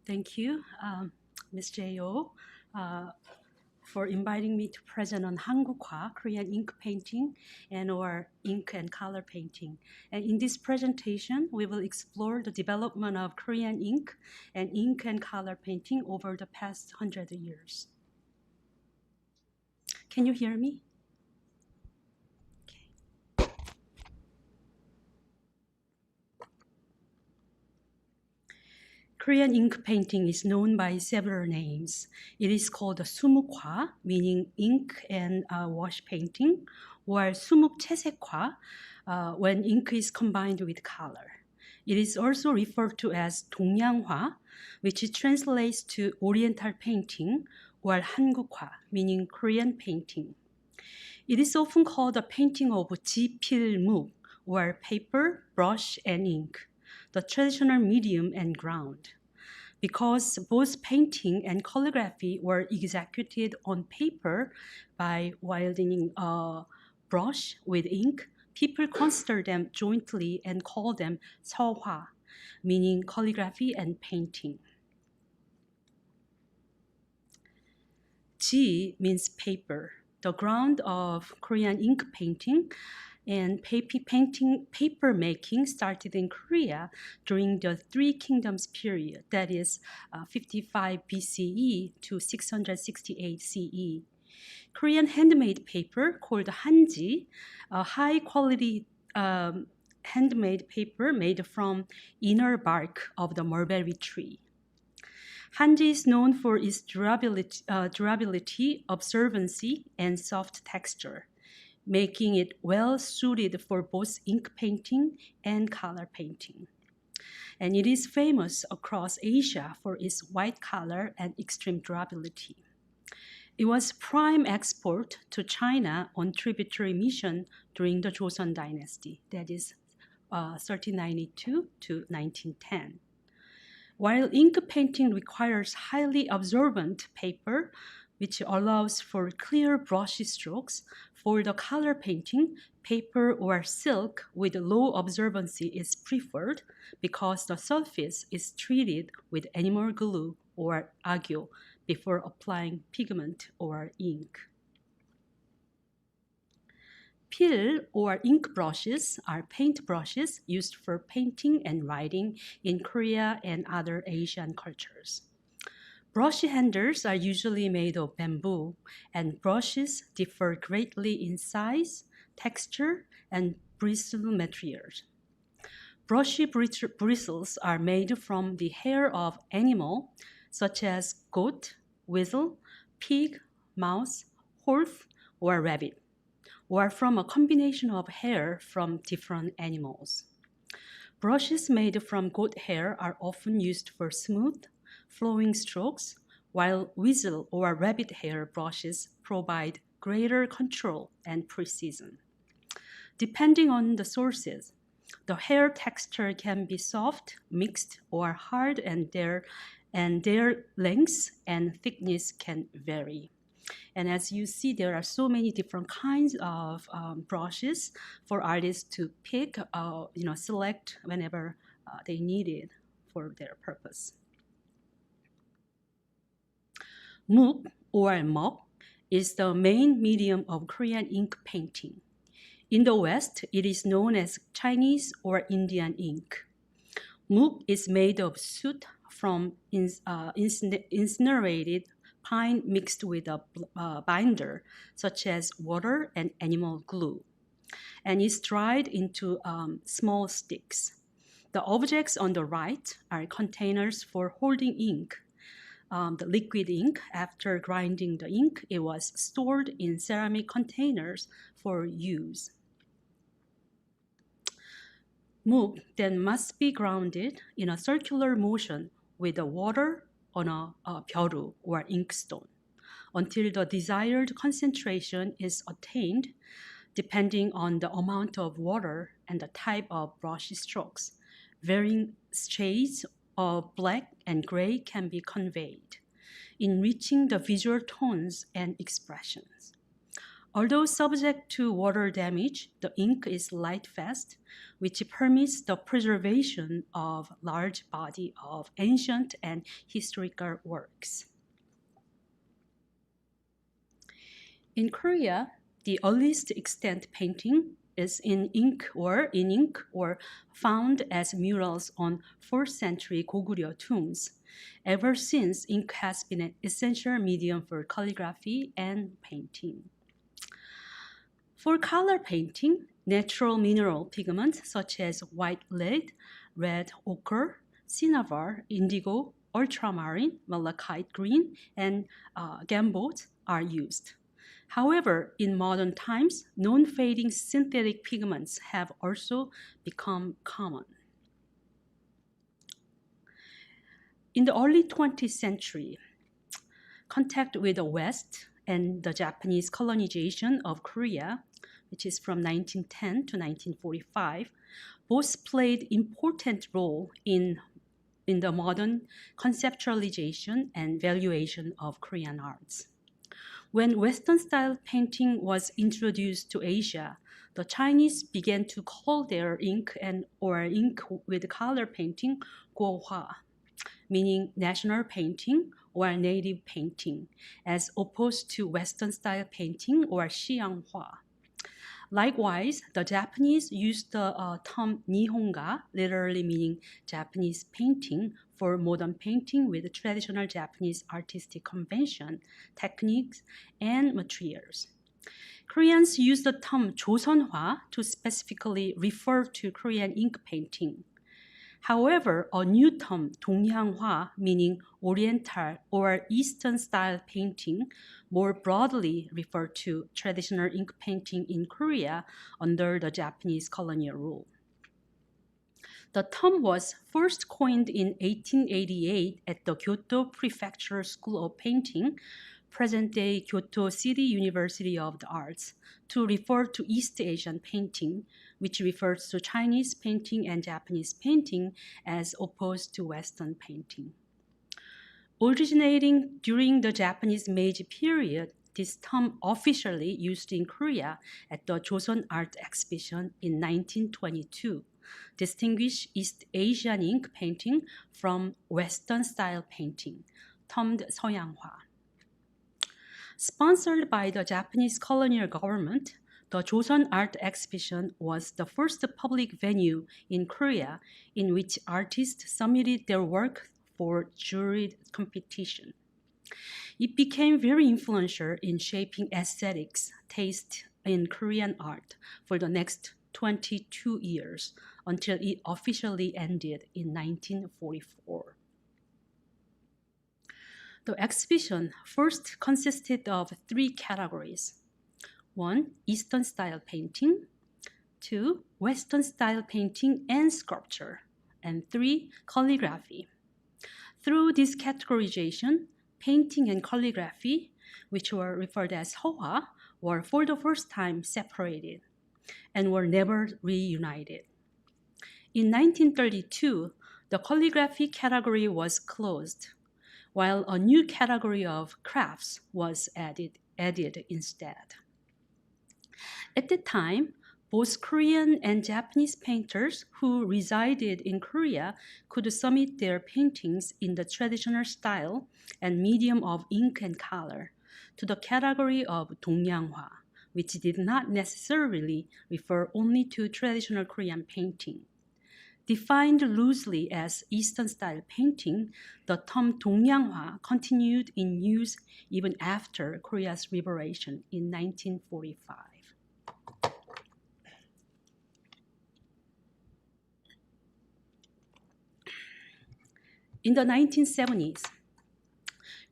Thank you, Ms. Jo, for inviting me to present on Hangukwa, Korean ink painting, and or ink and color painting. And in this presentation, we will explore the development of Korean ink and color painting over the past 100 years. Can you hear me? Korean ink painting is known by several names. It is called sumukwa, meaning ink and wash painting, or sumuk 채색화, when ink is combined with color. It is also referred to as 동양화, which translates to Oriental painting, or 한국화, meaning Korean painting. It is often called a painting of 지필묵, or paper, brush, and ink, the traditional medium and ground. Because both painting and calligraphy were executed on paper by wielding a brush with ink, people consider them jointly and call them 서화, meaning calligraphy and painting. 지 means paper, the ground of Korean ink painting, and paper making started in Korea during the Three Kingdoms period, that is 55 BCE to 668 CE. Korean handmade paper called hanji, a high quality handmade paper made from inner bark of the mulberry tree. Hanji is known for its durability, absorbency, and soft texture, making it well suited for both ink painting and color painting. And it is famous across Asia for its white color and extreme durability. It was prime export to China on tributary mission during the Joseon dynasty, that is 1392 to 1910. While ink painting requires highly absorbent paper, which allows for clear brush strokes, for the color painting, paper or silk with low absorbency is preferred because the surface is treated with animal glue or agyo before applying pigment or ink. Pil or ink brushes are paint brushes used for painting and writing in Korea and other Asian cultures. Brush handles are usually made of bamboo, and brushes differ greatly in size, texture, and bristle materials. Brushy bristles are made from the hair of animal, such as goat, weasel, pig, mouse, horse, or rabbit, or from a combination of hair from different animals. Brushes made from goat hair are often used for smooth, flowing strokes, while weasel or rabbit hair brushes provide greater control and precision. Depending on the sources, the hair texture can be soft, mixed, or hard, and their lengths and thickness can vary. And as you see, there are so many different kinds of brushes for artists to pick, select whenever they need it for their purpose. Muk or mok is the main medium of Korean ink painting. In the West, it is known as Chinese or Indian ink. Muk is made of soot from incinerated pine mixed with a binder, such as water and animal glue, and is dried into small sticks. The objects on the right are containers for holding ink. The liquid ink, after grinding the ink, it was stored in ceramic containers for use. Muk then must be grounded in a circular motion with the water on a 벼루 or inkstone until the desired concentration is attained, depending on the amount of water and the type of brush strokes. Varying shades of black and gray can be conveyed, enriching the visual tones and expressions. Although subject to water damage, the ink is light-fast, which permits the preservation of large body of ancient and historical works. In Korea, the earliest extant painting is in ink or found as murals on 4th century Goguryeo tombs. Ever since, ink has been an essential medium for calligraphy and painting. For color painting, natural mineral pigments such as white lead, red ochre, cinnabar, indigo, ultramarine, malachite green, and gamboge are used. However, in modern times, non-fading synthetic pigments have also become common. In the early 20th century, contact with the West and the Japanese colonization of Korea, which is from 1910 to 1945, both played important role in the modern conceptualization and valuation of Korean arts. When Western-style painting was introduced to Asia, the Chinese began to call their ink or ink with color painting guohua, meaning national painting or native painting, as opposed to Western-style painting or xianghua. Likewise, the Japanese used the term Nihonga, literally meaning Japanese painting, for modern painting with traditional Japanese artistic convention, techniques, and materials. Koreans use the term Joseonhwa to specifically refer to Korean ink painting. However, a new term, 동양화, meaning Oriental or Eastern-style painting, more broadly referred to traditional ink painting in Korea under the Japanese colonial rule. The term was first coined in 1888 at the Kyoto Prefecture School of Painting, present-day Kyoto City University of the Arts, to refer to East Asian painting, which refers to Chinese painting and Japanese painting as opposed to Western painting. Originating during the Japanese Meiji period, this term officially used in Korea at the Joseon Art Exhibition in 1922 distinguished East Asian ink painting from Western-style painting, termed 서양화. Sponsored by the Japanese colonial government, the Joseon Art Exhibition was the first public venue in Korea in which artists submitted their work for juried competition. It became very influential in shaping aesthetics, taste in Korean art for the next 22 years until it officially ended in 1944. The exhibition first consisted of 3 categories. 1. Eastern-style painting. 2. Western-style painting and sculpture. And 3. Calligraphy. Through this categorization, painting and calligraphy, which were referred as 허화, were for the first time separated and were never reunited. In 1932, the calligraphy category was closed, while a new category of crafts was added instead. At the time, both Korean and Japanese painters who resided in Korea could submit their paintings in the traditional style and medium of ink and color to the category of 동양화, which did not necessarily refer only to traditional Korean painting. Defined loosely as Eastern-style painting, the term 동양화 continued in use even after Korea's liberation in 1945. In the 1970s,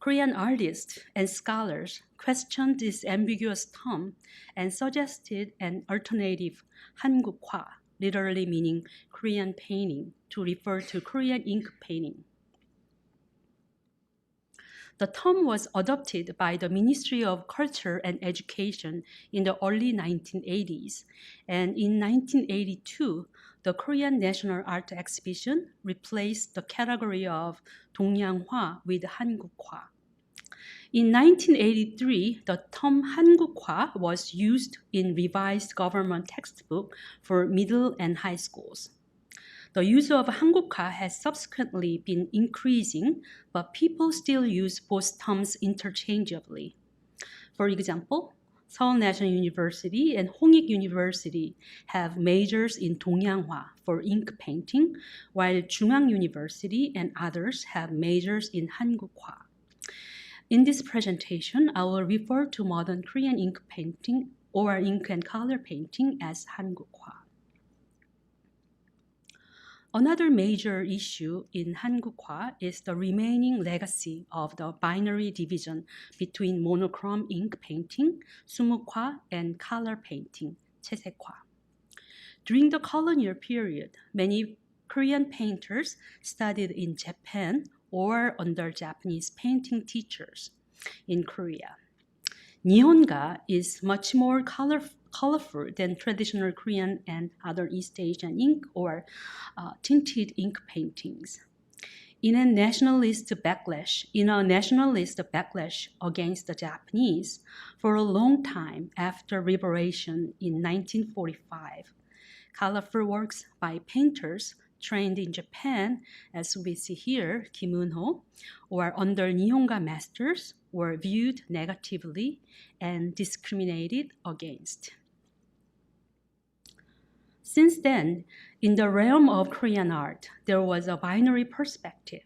Korean artists and scholars questioned this ambiguous term and suggested an alternative 한국화, literally meaning Korean painting, to refer to Korean ink painting. The term was adopted by the Ministry of Culture and Education in the early 1980s, and in 1982, the Korean National Art Exhibition replaced the category of 동양화 with 한국화. In 1983, the term 한국화 was used in revised government textbook for middle and high schools. The use of 한국화 has subsequently been increasing, but people still use both terms interchangeably. For example, Seoul National University and Hongik University have majors in 동양화 for ink painting, while 중앙 University and others have majors in 한국화. In this presentation, I will refer to modern Korean ink painting or ink and color painting as 한국화. Another major issue in 한국화 is the remaining legacy of the binary division between monochrome ink painting, 수묵화, and color painting, 채색화. During the colonial period, many Korean painters studied in Japan or under Japanese painting teachers in Korea. Nihonga is much more colorful than traditional Korean and other East Asian ink or tinted ink paintings. In a nationalist backlash against the Japanese for a long time after liberation in 1945, colorful works by painters trained in Japan, as we see here, Kim Eun-ho, or under Nihonga masters were viewed negatively and discriminated against. Since then, in the realm of Korean art, there was a binary perspective.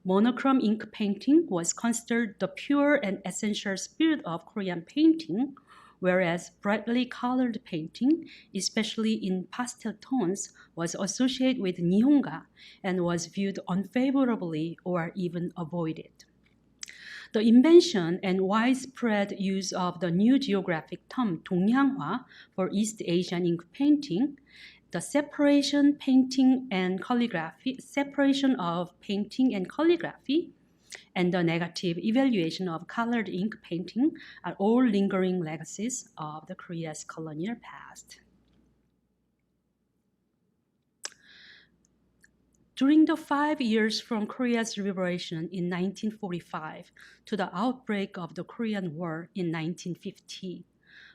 Monochrome ink painting was considered the pure and essential spirit of Korean painting, whereas brightly colored painting, especially in pastel tones, was associated with Nihonga and was viewed unfavorably or even avoided. The invention and widespread use of the new geographic term 동양화 for East Asian ink painting, the separation of painting and calligraphy, and the negative evaluation of colored ink painting are all lingering legacies of the Korea's colonial past. During the 5 years from Korea's liberation in 1945 to the outbreak of the Korean War in 1950,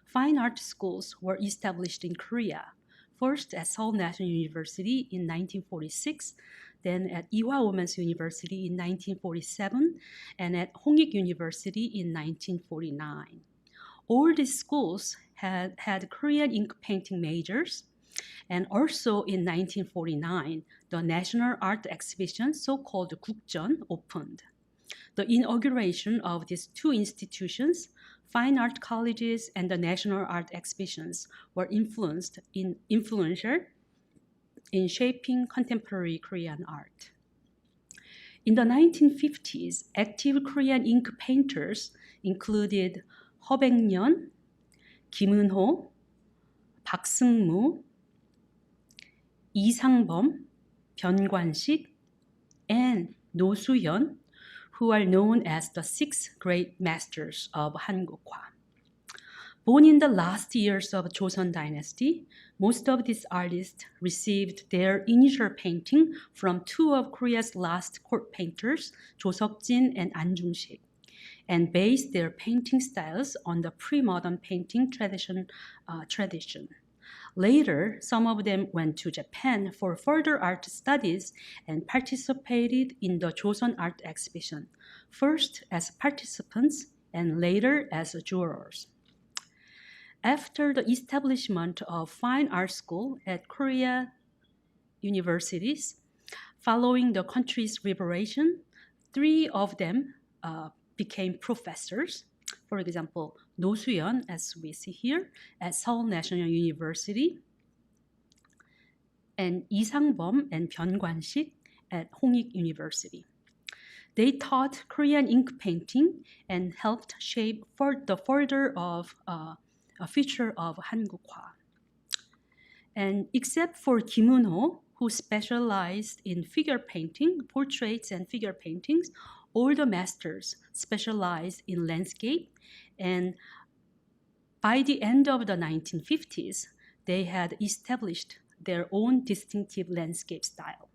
fine art schools were established in Korea, first at Seoul National University in 1946, then at Ewha Women's University in 1947, and at Hongik University in 1949. All these schools had Korean ink painting majors, and also in 1949, the National Art Exhibition, so-called 국전, opened. The inauguration of these two institutions, fine art colleges and the National Art Exhibitions, were influential in shaping contemporary Korean art. In the 1950s, active Korean ink painters included Ho Baek-yeon, Kim Eun-ho, Park Seung-moo, Lee Sang-bum, Byun Kwan-sik, and No Soo-hyun, who are known as the 6 great masters of 한국화. Born in the last years of Joseon dynasty, most of these artists received their initial painting from two of Korea's last court painters, Jo Seok-jin and An Jung-sik, and based their painting styles on the pre-modern painting tradition. Later, some of them went to Japan for further art studies and participated in the Joseon Art Exhibition, first as participants and later as jurors. After the establishment of fine art school at Korea universities, following the country's liberation, 3 of them became professors. For example, No Soo-hyun, as we see here, at Seoul National University, and Lee Sang-bum and Byun Kwan-sik at Hongik University. They taught Korean ink painting and helped shape the further of a future of 한국화. And except for Kim Eun-ho, who specialized in figure painting, portraits and figure paintings, all the masters specialized in landscape, and by the end of the 1950s, they had established their own distinctive landscape style,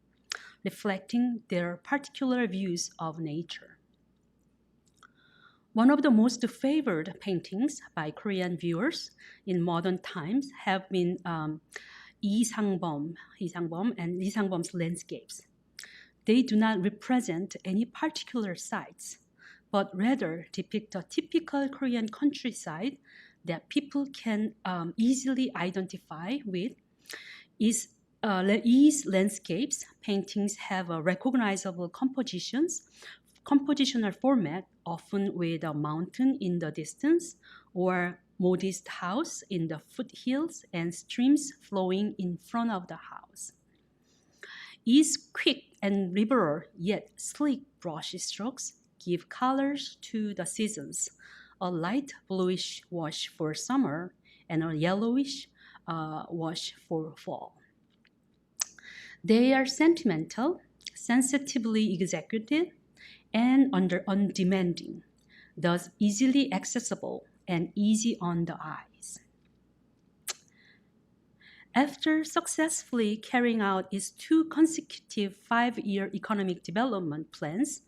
reflecting their particular views of nature. One of the most favored paintings by Korean viewers in modern times have been Lee Sang-bom and Lee Sang-bom's landscapes. They do not represent any particular sites, but rather depict a typical Korean countryside that people can easily identify with. These landscapes paintings have a recognizable compositional format, often with a mountain in the distance or modest house in the foothills and streams flowing in front of the house. These quick and liberal yet sleek brush strokes give colors to the seasons, a light bluish wash for summer and a yellowish wash for fall. They are sentimental, sensitively executed, and undemanding, thus easily accessible and easy on the eyes. After successfully carrying out its 2 consecutive 5-year economic development plans,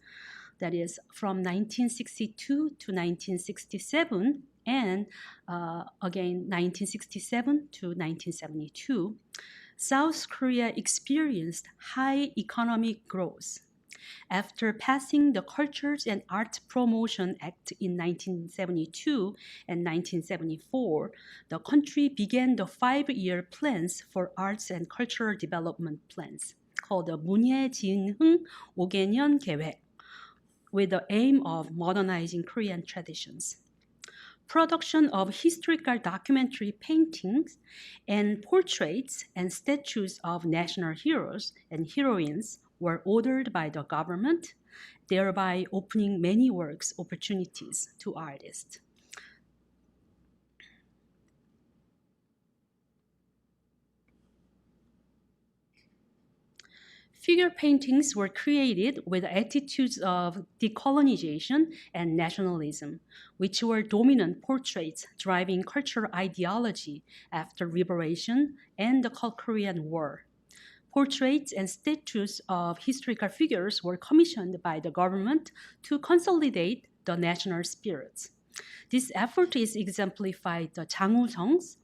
that is from 1962 to 1967 and again 1967 to 1972, South Korea experienced high economic growth. After passing the Cultures and Art Promotion Act in 1972 and 1974, the country began the 5-year plans for arts and cultural development plans called the 문예진흥 5개년 계획, with the aim of modernizing Korean traditions. Production of historical documentary paintings and portraits and statues of national heroes and heroines were ordered by the government, thereby opening many works opportunities to artists. Figure paintings were created with attitudes of decolonization and nationalism, which were dominant portraits driving cultural ideology after liberation and the Korean War. Portraits and statues of historical figures were commissioned by the government to consolidate the national spirits. This effort is exemplified by Jang Woo-sung's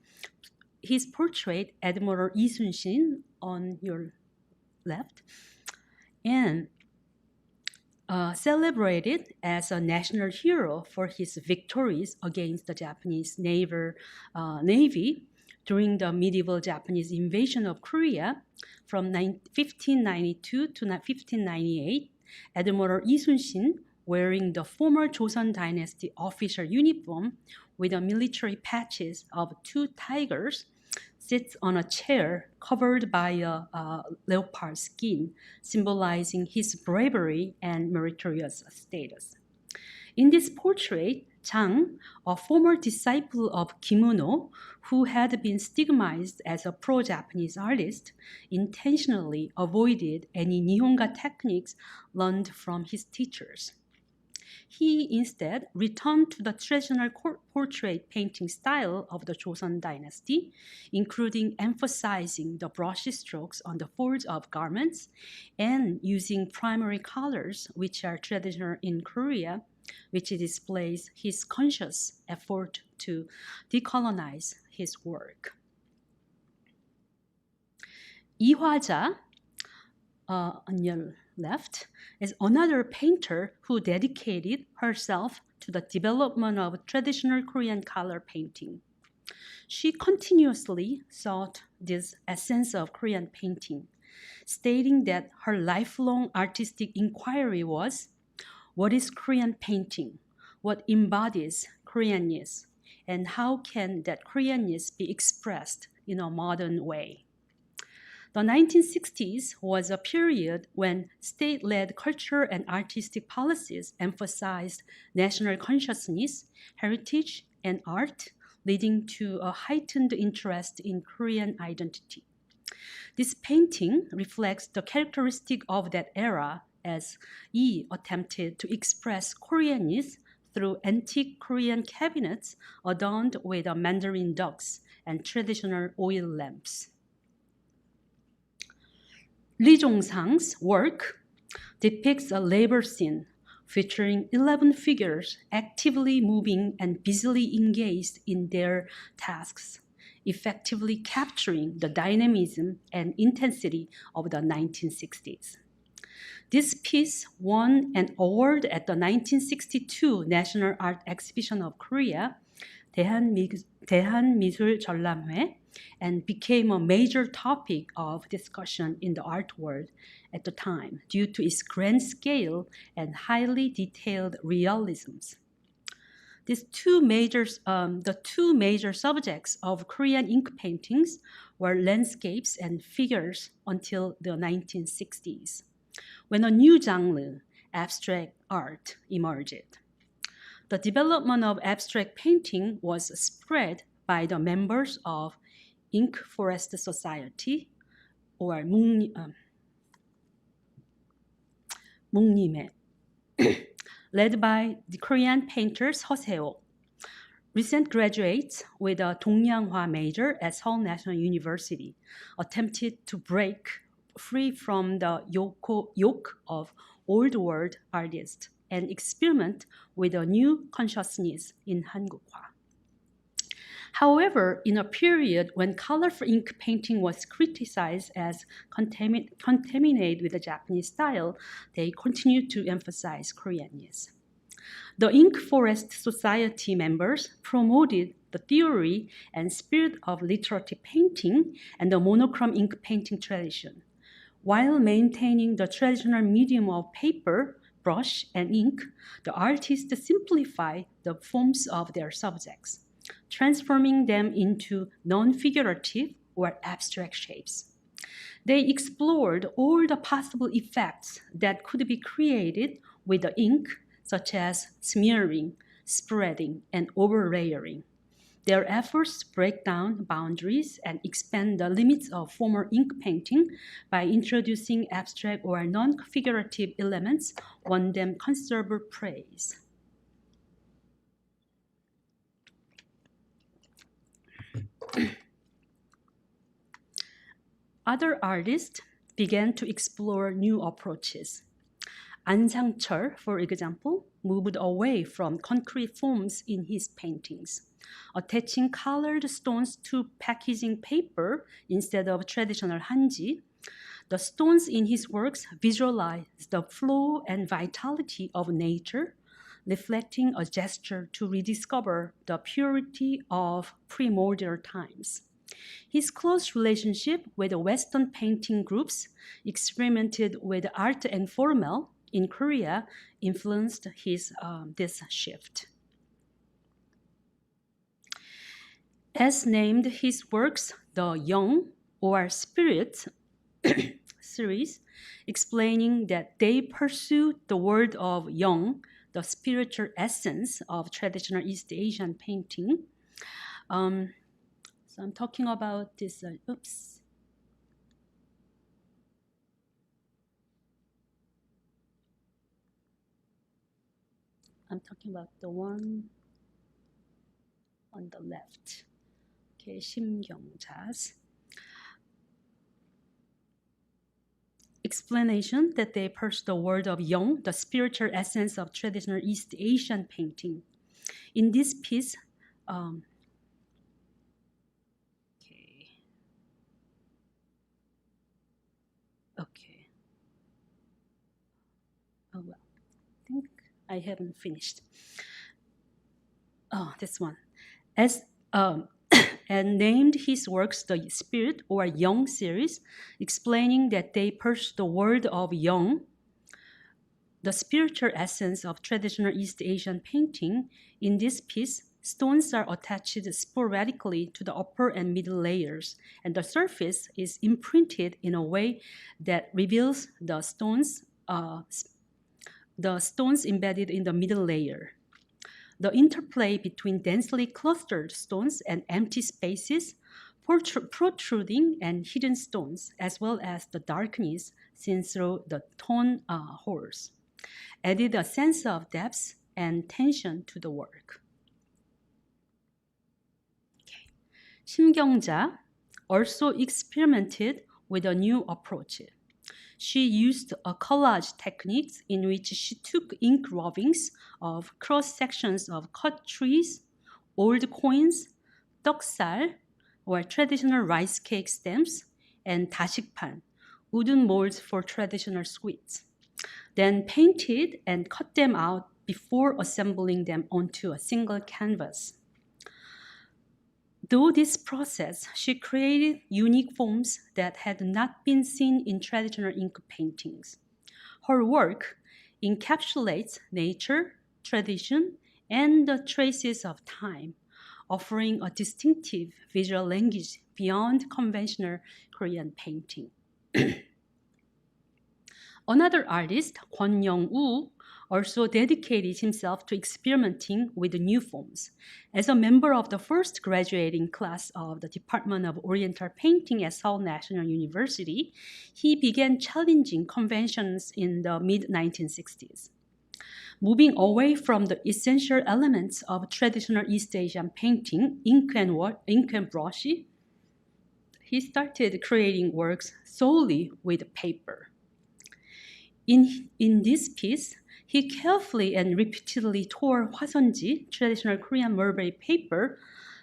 his portrait, Admiral Lee Sun-shin, on your left, and celebrated as a national hero for his victories against the Japanese Navy during the medieval Japanese invasion of Korea from 1592 to 1598. Admiral Lee Sun-shin, wearing the former Joseon dynasty official uniform with the military patches of 2 tigers, sits on a chair covered by a leopard skin, symbolizing his bravery and meritorious status. In this portrait, Jang, a former disciple of Kim Eun-ho, who had been stigmatized as a pro-Japanese artist, intentionally avoided any Nihonga techniques learned from his teachers. He instead returned to the traditional portrait painting style of the Joseon dynasty, including emphasizing the brush strokes on the folds of garments and using primary colors, which are traditional in Korea, which displays his conscious effort to decolonize his work. Lee Hwa-ja, on your left, is another painter who dedicated herself to the development of traditional Korean color painting. She continuously sought this essence of Korean painting, stating that her lifelong artistic inquiry was, what is Korean painting? What embodies Koreanness? And how can that Koreanness be expressed in a modern way? The 1960s was a period when state-led cultural and artistic policies emphasized national consciousness, heritage, and art, leading to a heightened interest in Korean identity. This painting reflects the characteristic of that era, as Lee attempted to express Koreanness through antique Korean cabinets adorned with mandarin ducks and traditional oil lamps. Lee Jong-sang's work depicts a labor scene featuring 11 figures actively moving and busily engaged in their tasks, effectively capturing the dynamism and intensity of the 1960s. This piece won an award at the 1962 National Art Exhibition of Korea, 대한미술전람회, and became a major topic of discussion in the art world at the time due to its grand scale and highly detailed realisms. The two major subjects of Korean ink paintings were landscapes and figures until the 1960s, when a new genre, abstract art, emerged. The development of abstract painting was spread by the members of Ink Forest Society, or 묵림회, led by the Korean painter Seo, recent graduates with a 동양화 major at Seoul National University, attempted to break free from the yoke of old world artists and experiment with a new consciousness in Hangukwa. However, in a period when colorful ink painting was criticized as contaminated with the Japanese style, they continued to emphasize Koreanness. The Ink Forest Society members promoted the theory and spirit of literature painting and the monochrome ink painting tradition, while maintaining the traditional medium of paper, brush, and ink. The artists simplify the forms of their subjects, transforming them into non-figurative or abstract shapes. They explored all the possible effects that could be created with the ink, such as smearing, spreading, and overlayering. Their efforts break down boundaries and expand the limits of former ink painting by introducing abstract or non-figurative elements won them considerable praise. Other artists began to explore new approaches. An Sang-cheol, for example, moved away from concrete forms in his paintings, attaching colored stones to packaging paper instead of traditional hanji. The stones in his works visualize the flow and vitality of nature, reflecting a gesture to rediscover the purity of pre-modern times. His close relationship with the Western painting groups experimented with art informel in Korea influenced this shift. As named his works the Young or Spirit series, explaining that they pursue the word of Young, the spiritual essence of traditional East Asian painting. So I'm talking about this, I'm talking about the one on the left. Okay, 심경자's explanation that they pursue the word of Young, the spiritual essence of traditional East Asian painting. In this piece, okay. Oh well, I think I haven't finished. Oh, this one. As and named his works the Spirit or Young series, explaining that they pursue the word of Young, the spiritual essence of traditional East Asian painting. In this piece, stones are attached sporadically to the upper and middle layers, and the surface is imprinted in a way that reveals the stones embedded in the middle layer. The interplay between densely clustered stones and empty spaces, protruding and hidden stones, as well as the darkness seen through the tone holes, added a sense of depth and tension to the work. Okay. 심경자 also experimented with a new approach. She used a collage technique in which she took ink drawings of cross sections of cut trees, old coins, 떡살, or traditional rice cake stems, and 다식판, wooden molds for traditional sweets. Then painted and cut them out before assembling them onto a single canvas. Through this process, she created unique forms that had not been seen in traditional ink paintings. Her work encapsulates nature, tradition, and the traces of time, offering a distinctive visual language beyond conventional Korean painting. Another artist, Kwon Young-woo, also dedicated himself to experimenting with new forms. As a member of the first graduating class of the Department of Oriental Painting at Seoul National University, he began challenging conventions in the mid-1960s. Moving away from the essential elements of traditional East Asian painting, ink and brush, he started creating works solely with paper. In this piece, he carefully and repeatedly tore hwaseonji, traditional Korean mulberry paper.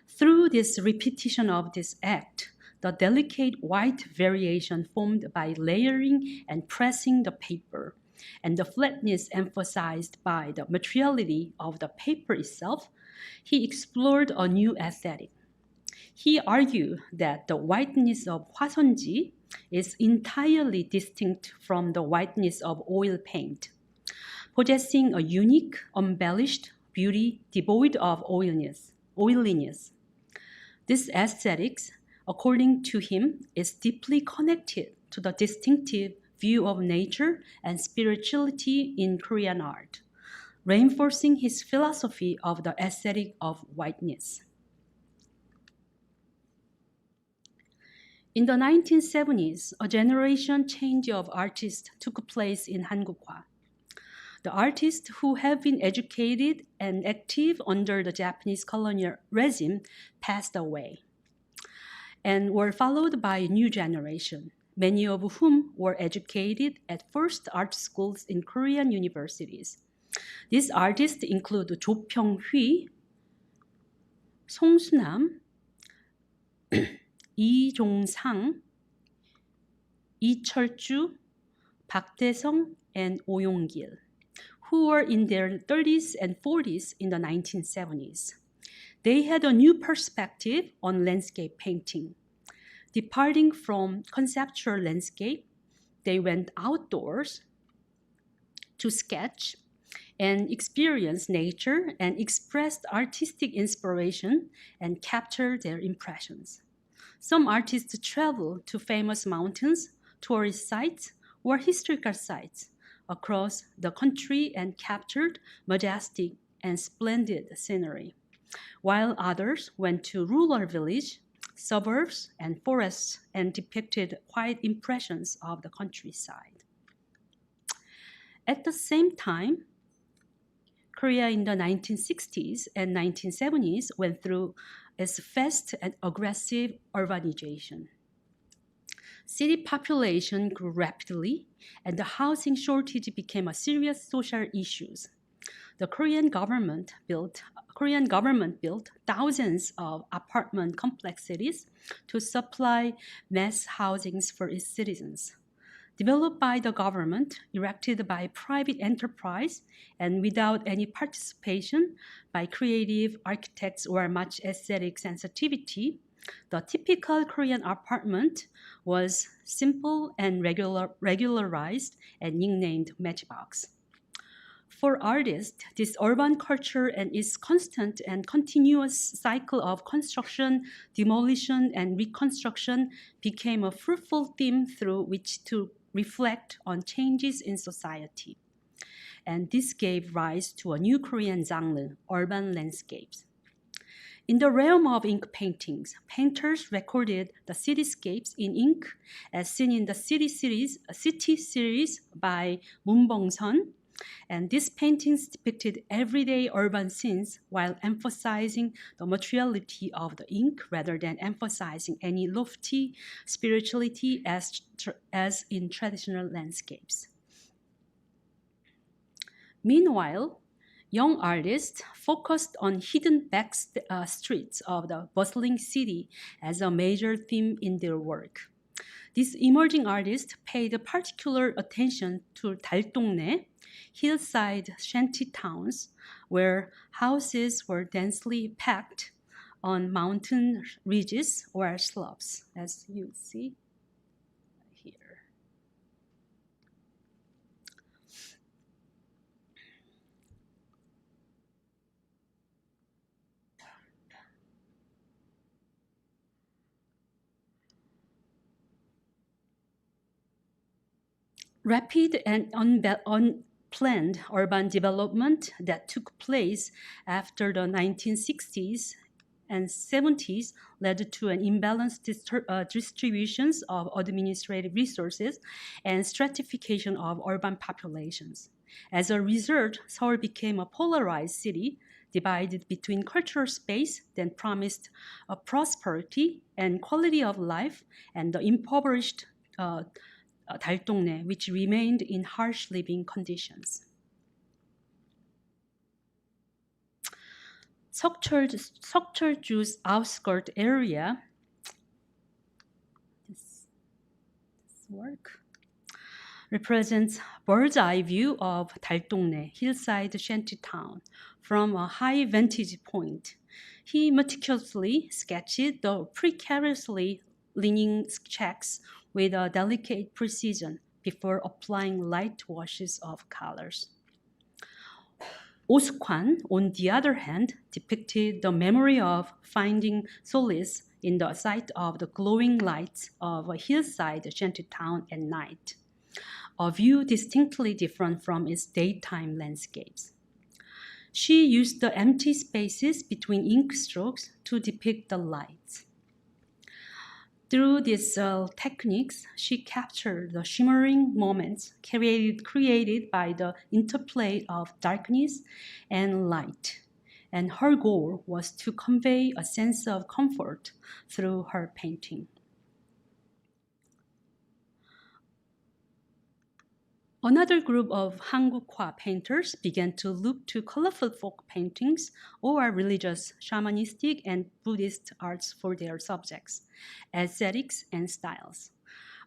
Through this repetition of this act, the delicate white variation formed by layering and pressing the paper, and the flatness emphasized by the materiality of the paper itself, he explored a new aesthetic. He argued that the whiteness of hwaseonji is entirely distinct from the whiteness of oil paint, possessing a unique, embellished beauty devoid of oiliness. This aesthetics, according to him, is deeply connected to the distinctive view of nature and spirituality in Korean art, reinforcing his philosophy of the aesthetic of whiteness. In the 1970s, a generation change of artists took place in Hangukwa. The artists who have been educated and active under the Japanese colonial regime passed away and were followed by a new generation, many of whom were educated at first art schools in Korean universities. These artists include Jo Pyong-hui, Song Sunam, Lee Jong-sang, Lee Chol-ju, Park Tae-sung, and Oh Yong-gil, who were in their 30s and 40s in the 1970s. They had a new perspective on landscape painting. Departing from conceptual landscape, they went outdoors to sketch and experience nature and expressed artistic inspiration and captured their impressions. Some artists traveled to famous mountains, tourist sites, or historical sites across the country and captured majestic and splendid scenery, while others went to rural villages, suburbs, and forests and depicted quiet impressions of the countryside. At the same time, Korea in the 1960s and 1970s went through its fast and aggressive urbanization. City population grew rapidly, and the housing shortage became a serious social issue. The Korean government built thousands of apartment complexes to supply mass housings for its citizens. Developed by the government, erected by private enterprise, and without any participation by creative architects or much aesthetic sensitivity, the typical Korean apartment was simple and regularized and nicknamed matchbox. For artists, this urban culture and its constant and continuous cycle of construction, demolition, and reconstruction became a fruitful theme through which to reflect on changes in society. And this gave rise to a new Korean genre, urban landscapes. In the realm of ink paintings, painters recorded the cityscapes in ink as seen in the City series by Moon Bong-sun, And these paintings depicted everyday urban scenes while emphasizing the materiality of the ink rather than emphasizing any lofty spirituality as in traditional landscapes. Meanwhile, young artists focused on hidden back streets of the bustling city as a major theme in their work. These emerging artists paid particular attention to 달동네, hillside shanty towns, where houses were densely packed on mountain ridges or slopes, as you see here. Rapid and unplanned urban development that took place after the 1960s and 70s led to an imbalanced distributions of administrative resources and stratification of urban populations. As a result, Seoul became a polarized city divided between cultural space that promised prosperity and quality of life and the impoverished 달동네, which remained in harsh living conditions. 석철주's outskirt area, this work, represents bird's eye view of 달동네, hillside shantytown, from a high vantage point. He meticulously sketched the precariously leaning shacks with a delicate precision before applying light washes of colors. 오숙환, on the other hand, depicted the memory of finding solace in the sight of the glowing lights of a hillside shantytown at night, a view distinctly different from its daytime landscapes. She used the empty spaces between ink strokes to depict the lights. Through these techniques, she captured the shimmering moments created by the interplay of darkness and light, and her goal was to convey a sense of comfort through her painting. Another group of Hangukwa painters began to look to colorful folk paintings or religious, shamanistic, and Buddhist arts for their subjects, aesthetics, and styles.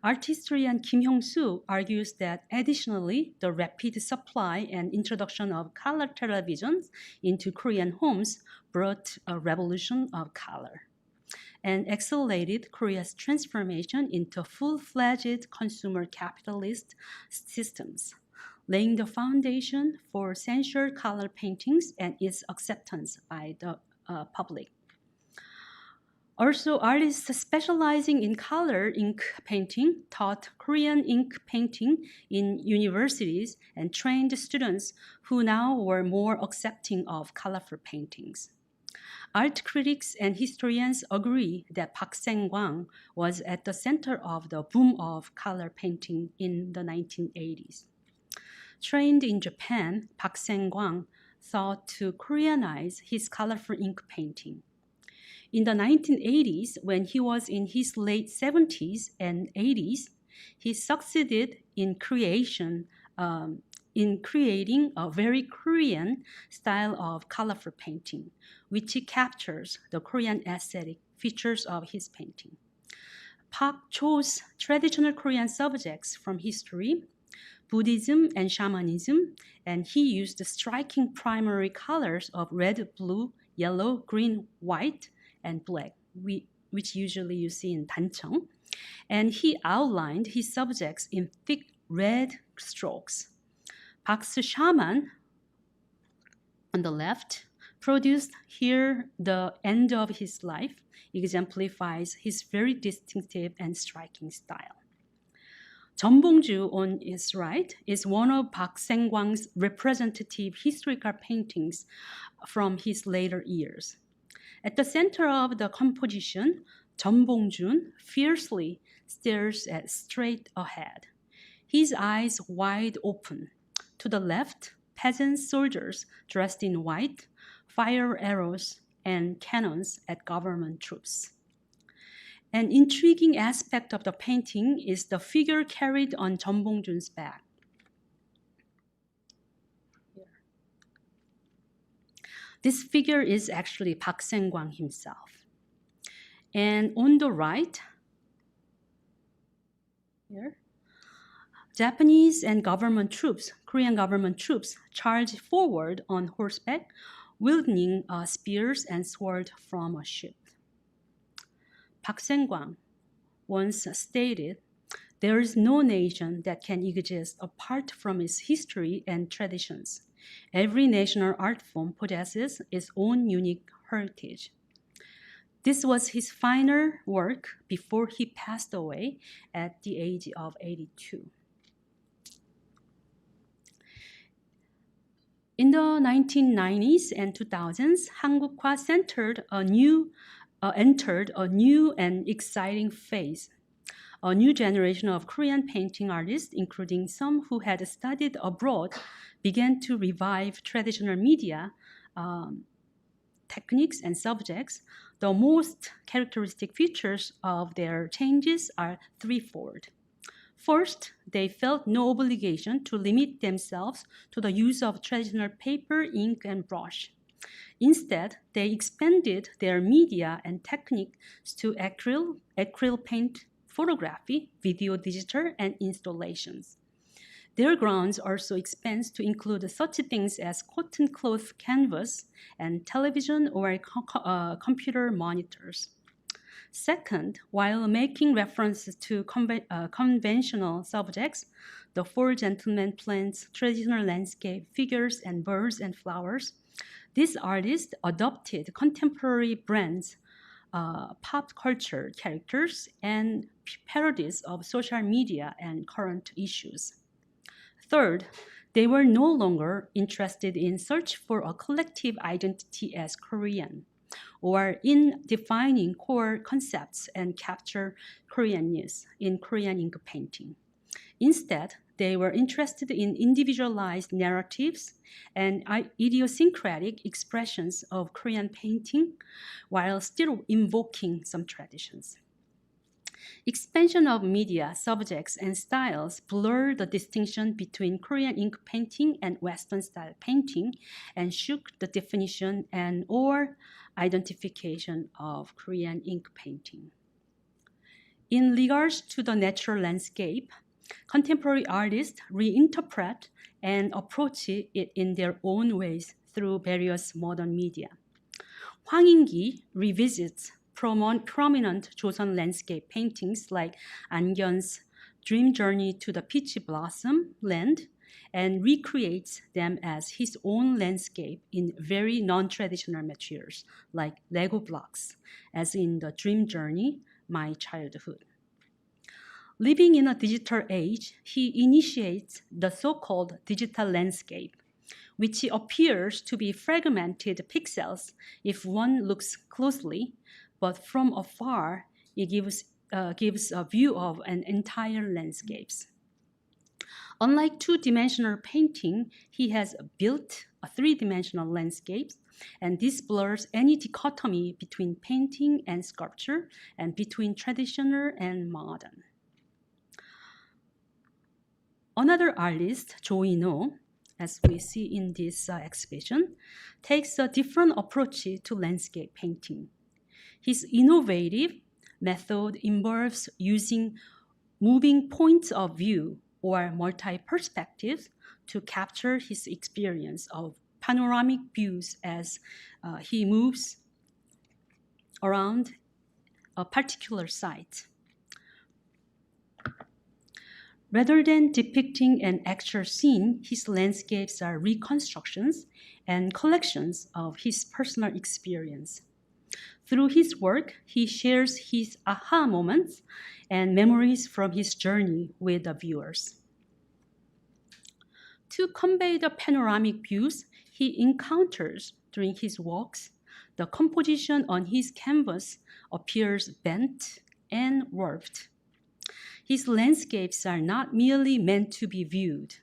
Art historian Kim Hyung-soo argues that additionally, the rapid supply and introduction of color televisions into Korean homes brought a revolution of color and accelerated Korea's transformation into full-fledged consumer capitalist systems, laying the foundation for censored color paintings and its acceptance by the public. Also, artists specializing in color ink painting taught Korean ink painting in universities and trained students who now were more accepting of colorful paintings. Art critics and historians agree that Park Sang-kwang was at the center of the boom of color painting in the 1980s. Trained in Japan, Park Sang-kwang sought to Koreanize his colorful ink painting. In the 1980s, when he was in his late 70s and 80s, he succeeded in creating a very Korean style of colorful painting, which captures the Korean aesthetic features of his painting. Park chose traditional Korean subjects from history, Buddhism, and shamanism, and he used the striking primary colors of red, blue, yellow, green, white, and black, which usually you see in 단청, and he outlined his subjects in thick red strokes. Park's shaman, on the left, produced here the end of his life, exemplifies his very distinctive and striking style. 전봉주, on his right, is one of Park Sang-kwang's representative historical paintings from his later years. At the center of the composition, 전봉준 fiercely stares straight ahead, his eyes wide open, To the left, peasant soldiers dressed in white fire arrows and cannons at government troops. An intriguing aspect of the painting is the figure carried on Jeonbong-jun's back. This figure is actually Park Sang-kwang himself. And on the right, here, Japanese and government troops, Korean government troops, charge forward on horseback, wielding spears and swords from a ship. Park Sang-kwang once stated, "There is no nation that can exist apart from its history and traditions. Every national art form possesses its own unique heritage." This was his final work before he passed away at the age of 82. In the 1990s and 2000s, Hangukwa entered a new and exciting phase. A new generation of Korean painting artists, including some who had studied abroad, began to revive traditional media techniques and subjects. The most characteristic features of their changes are threefold. First, they felt no obligation to limit themselves to the use of traditional paper, ink, and brush. Instead, they expanded their media and techniques to acrylic paint, photography, video, digital, and installations. Their grounds also expand to include such things as cotton cloth canvas and television or computer monitors. Second, while making references to conventional subjects, the four gentlemen plants, traditional landscape, figures, and birds and flowers, these artists adopted contemporary brands, pop culture characters, and parodies of social media and current issues. Third, they were no longer interested in search for a collective identity as Korean, or in defining core concepts and capture Koreanness in Korean ink painting. Instead, they were interested in individualized narratives and idiosyncratic expressions of Korean painting while still invoking some traditions. Expansion of media, subjects, and styles blurred the distinction between Korean ink painting and Western style painting and shook the definition and or identification of Korean ink painting. In regards to the natural landscape, contemporary artists reinterpret and approach it in their own ways through various modern media. Hwang In-gi revisits prominent Joseon landscape paintings like An-gyun's Dream Journey to the Peach Blossom Land and recreates them as his own landscape in very non-traditional materials like Lego blocks, as in the Dream Journey, My Childhood. Living in a digital age, he initiates the so-called digital landscape, which appears to be fragmented pixels if one looks closely, but from afar, it gives a view of an entire landscapes. Unlike two-dimensional painting, he has built a three-dimensional landscape, and this blurs any dichotomy between painting and sculpture and between traditional and modern. Another artist, Joseon, as we see in this exhibition, takes a different approach to landscape painting. His innovative method involves using moving points of view or multi-perspectives to capture his experience of panoramic views as he moves around a particular site. Rather than depicting an actual scene, his landscapes are reconstructions and collections of his personal experience. Through his work, he shares his aha moments and memories from his journey with the viewers. To convey the panoramic views he encounters during his walks, the composition on his canvas appears bent and warped. His landscapes are not merely meant to be viewed.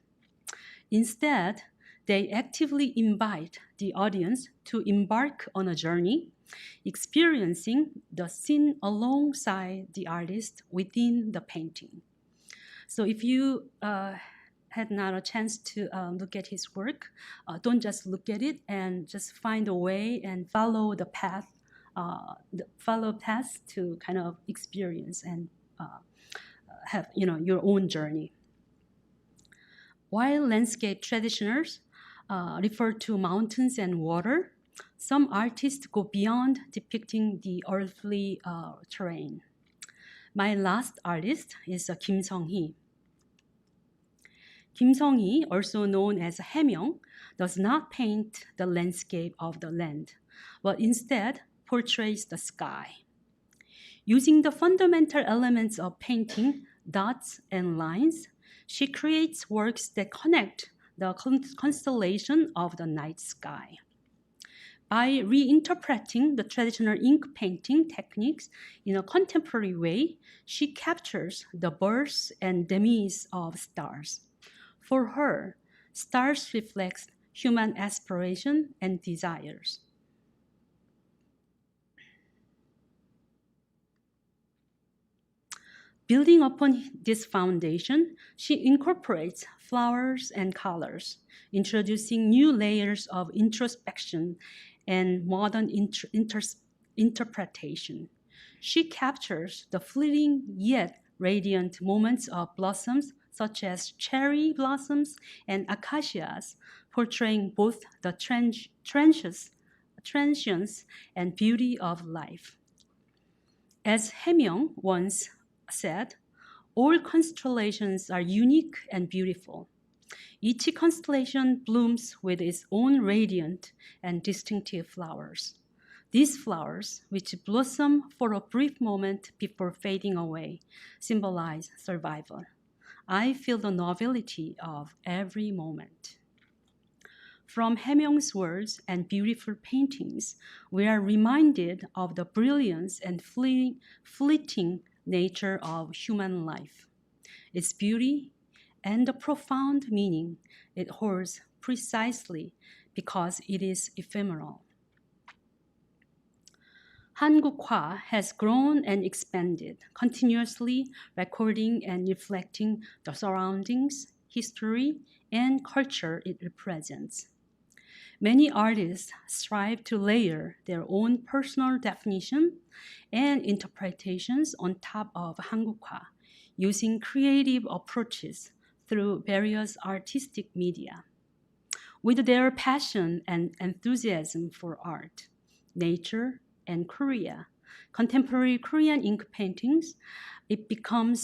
Instead, they actively invite the audience to embark on a journey, experiencing the scene alongside the artist within the painting. So if you had not a chance to look at his work, don't just look at it and just find a way and follow the path, follow paths to kind of experience and have your own journey. While landscape traditioners refer to mountains and water, some artists go beyond depicting the earthly terrain. My last artist is Kim Sung-hee. Kim Sung-hee, also known as Haemyeong, does not paint the landscape of the land, but instead portrays the sky. Using the fundamental elements of painting, dots and lines, she creates works that connect the constellation of the night sky. By reinterpreting the traditional ink painting techniques in a contemporary way, she captures the birth and demise of stars. For her, stars reflect human aspiration and desires. Building upon this foundation, she incorporates flowers and colors, introducing new layers of introspection and modern interpretation. She captures the fleeting yet radiant moments of blossoms such as cherry blossoms and acacias, portraying both the transience and beauty of life. As Haemyeong once said, all constellations are unique and beautiful. Each constellation blooms with its own radiant and distinctive flowers. These flowers, which blossom for a brief moment before fading away, symbolize survival. I feel the novelty of every moment. From Haemyeong's words and beautiful paintings, we are reminded of the brilliance and fleeting nature of human life, its beauty, and the profound meaning it holds precisely because it is ephemeral. Hangukwa has grown and expanded, continuously recording and reflecting the surroundings, history, and culture it represents. Many artists strive to layer their own personal definition and interpretations on top of Hangukwa, using creative approaches through various artistic media. With their passion and enthusiasm for art, nature, and Korea, contemporary Korean ink paintings, it become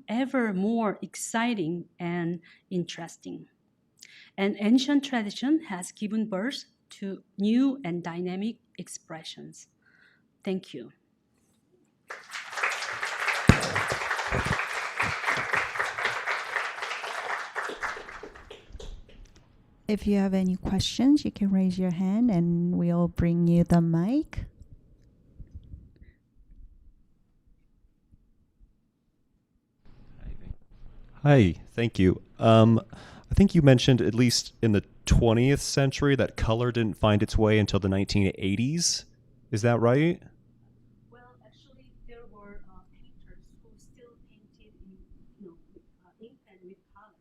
ever more exciting and interesting. An ancient tradition has given birth to new and dynamic expressions. Thank you. If you have any questions, you can raise your hand and we'll bring you the mic. Hi, thank you. I think you mentioned, at least in the 20th century, that color didn't find its way until the 1980s. Is that right? Well, actually, there were painters who still painted in, with ink and with colors.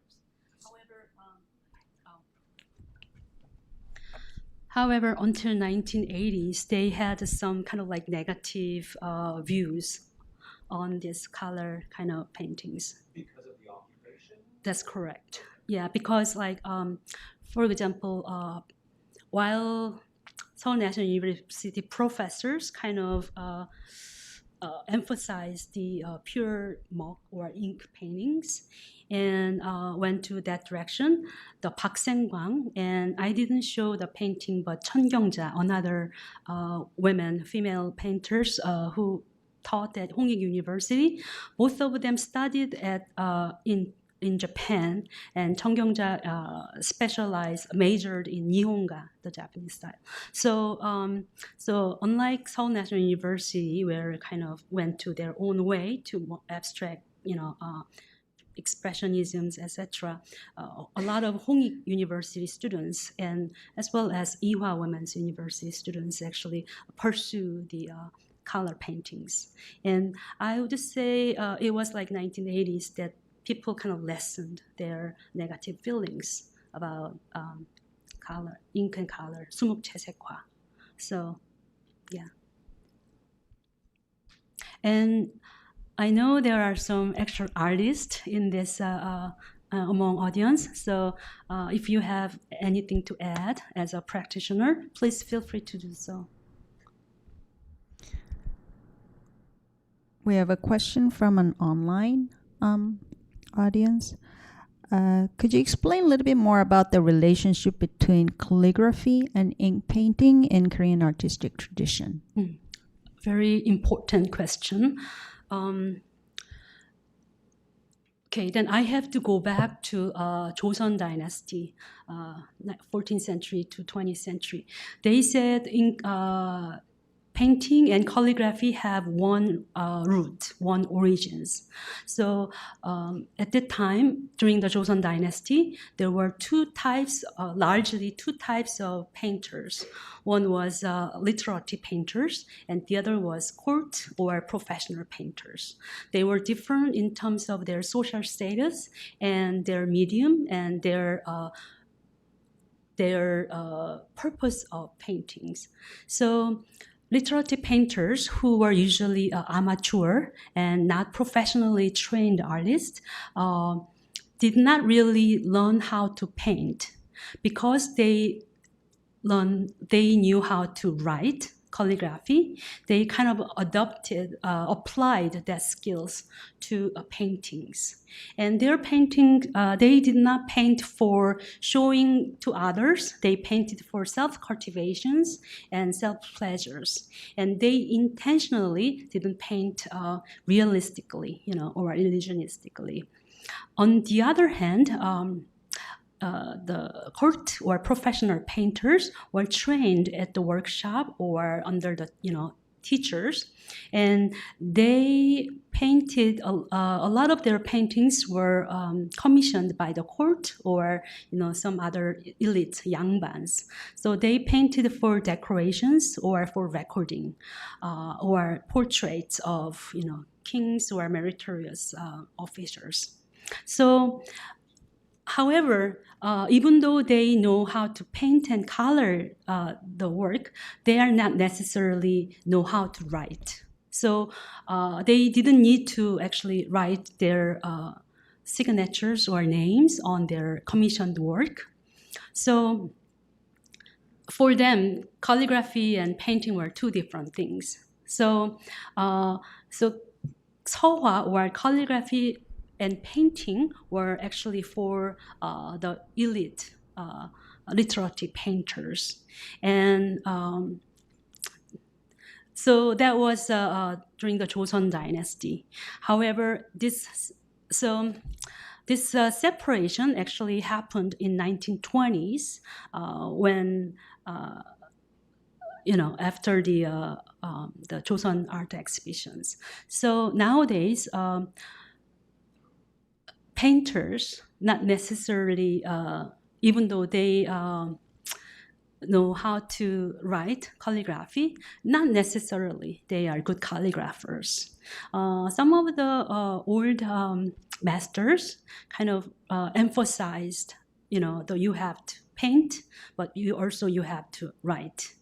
However, until 1980s, they had some kind of like negative views on this color kind of paintings. Because of the occupation? That's correct. Yeah, because for example, while Seoul National University professors kind of emphasize the pure mok or ink paintings and went to that direction, the Park Sang-kwang, and I didn't show the painting, but Chun Kyung-ja, another female painters who taught at Hongik University. Both of them studied at in Japan, and Chung Kyung-ja majored in Nihonga, the Japanese style. So unlike Seoul National University, where it kind of went to their own way to more abstract, expressionisms, etc. A lot of Hongik University students and as well as Ewha Women's University students actually pursue the color paintings. And I would say it was like 1980s that people kind of lessened their negative feelings about color, ink and color, 수묵채색화. So, yeah. And I know there are some extra artists in this among audience. So if you have anything to add as a practitioner, please feel free to do so. We have a question from an online audience. Could you explain a little bit more about the relationship between calligraphy and ink painting in Korean artistic tradition? Very important question. Okay, then I have to go back to Joseon dynasty, 14th century to 20th century. They said painting and calligraphy have one root, one origins. So at that time, during the Joseon dynasty, there were largely two types of painters. One was literati painters, and the other was court or professional painters. They were different in terms of their social status and their medium and their purpose of paintings. So literati painters, who were usually amateur and not professionally trained artists, did not really learn how to paint because they knew how to write calligraphy. They kind of applied that skills to paintings. And their painting, they did not paint for showing to others. They painted for self-cultivations and self-pleasures. And they intentionally didn't paint realistically, or illusionistically. On the other hand, the court or professional painters were trained at the workshop or under the teachers, and they painted a lot of their paintings were commissioned by the court or some other elite yangbans. So they painted for decorations or for recording or portraits of kings or meritorious officers. So however, even though they know how to paint and color the work, they are not necessarily know how to write. So they didn't need to actually write their signatures or names on their commissioned work. So for them, calligraphy and painting were two different things. So 서화 or calligraphy and painting were actually for the elite literati painters. And so that was during the Joseon dynasty. However, this separation actually happened in 1920s when after the Joseon art exhibitions. So nowadays, painters, not necessarily, even though they know how to write calligraphy, not necessarily they are good calligraphers. Some of the old masters kind of emphasized, that you have to paint, but you have to write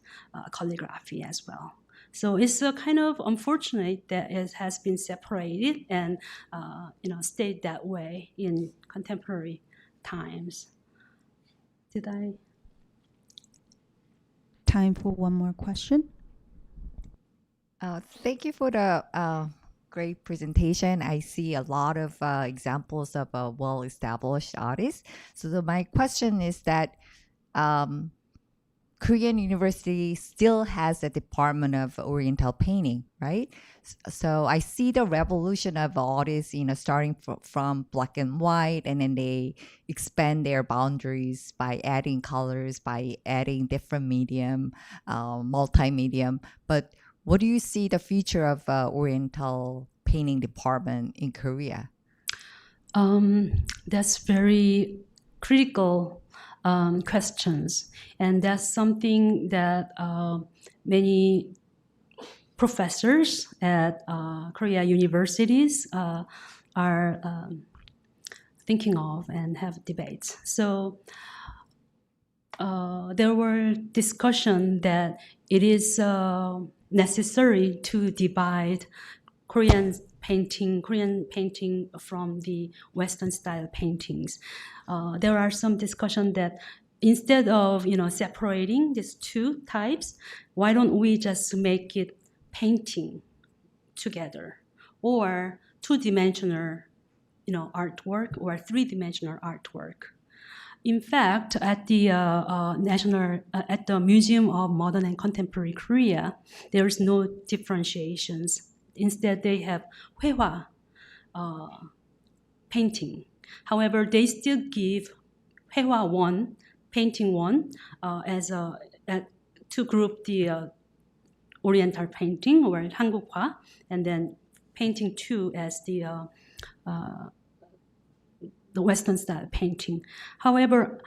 calligraphy as well. So it's kind of unfortunate that it has been separated and stayed that way in contemporary times. Did I? Time for one more question. Thank you for the great presentation. I see a lot of examples of well-established artists. So my question is that Korean University still has a department of Oriental painting, right? So I see the revolution of artists, starting from black and white, and then they expand their boundaries by adding colors, by adding different medium, multi-medium. But what do you see the future of Oriental painting department in Korea? That's very critical questions, and that's something that many professors at Korea universities are thinking of and have debates. So there were discussion that it is necessary to divide Korean painting from the Western style paintings. There are some discussion that instead of separating these two types, why don't we just make it painting together, or two-dimensional artwork or three-dimensional artwork. In fact, at the at the Museum of Modern and Contemporary Korea, there's no differentiations. Instead, they have Huehwa painting. However, they still give Huehwa 1, painting 1, as to group the Oriental painting or Hangukwa, and then painting 2 as the Western style painting. However,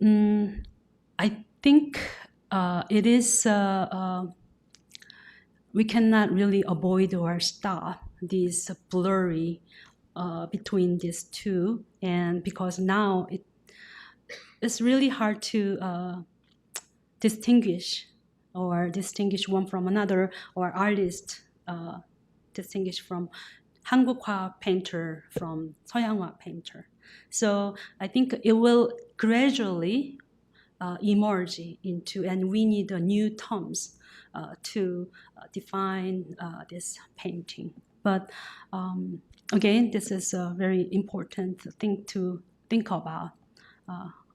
I think it is we cannot really avoid or stop this blurry between these two, and because now it's really hard to distinguish one from another, or artist distinguish from Hangukwa painter from 서양화 painter. So I think it will gradually emerge into, and we need new terms to define this painting. But again, this is a very important thing to think about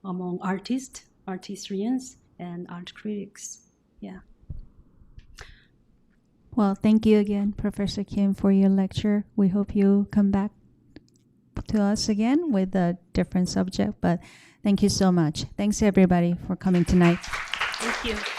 among artists, artisans, and art critics. Yeah. Well, thank you again, Professor Kim, for your lecture. We hope you come back to us again with a different subject, but thank you so much. Thanks, everybody, for coming tonight. Thank you.